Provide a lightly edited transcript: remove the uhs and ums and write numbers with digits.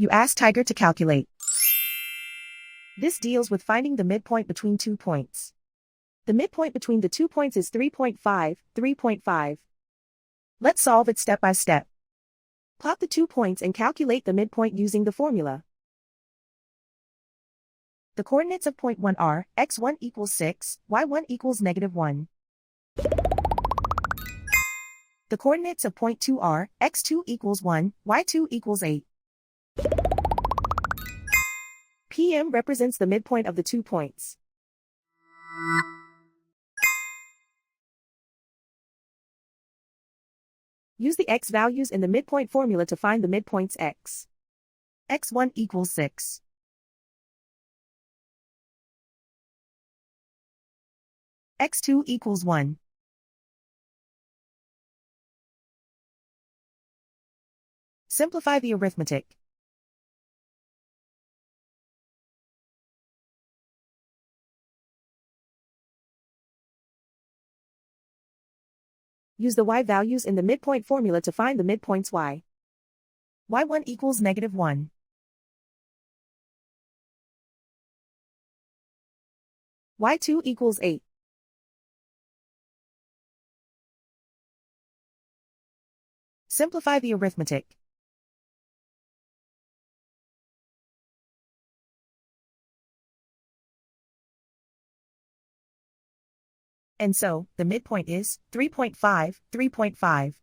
You ask Tiger to calculate. This deals with finding the midpoint between 2 points. The midpoint between the 2 points is 3.5, 3.5. Let's solve it step by step. Plot the 2 points and calculate the midpoint using the formula. The coordinates of point 1 are x1 equals 6, y1 equals -1. The coordinates of point 2 are x2 equals 1, y2 equals 8. PM represents the midpoint of the 2 points. Use the x values in the midpoint formula to find the midpoints x. x1 equals 6. x2 equals 1. Simplify the arithmetic. Use the y values in the midpoint formula to find the midpoints y. y1 equals -1. y2 equals 8. Simplify the arithmetic. And so, the midpoint is 3.5, 3.5.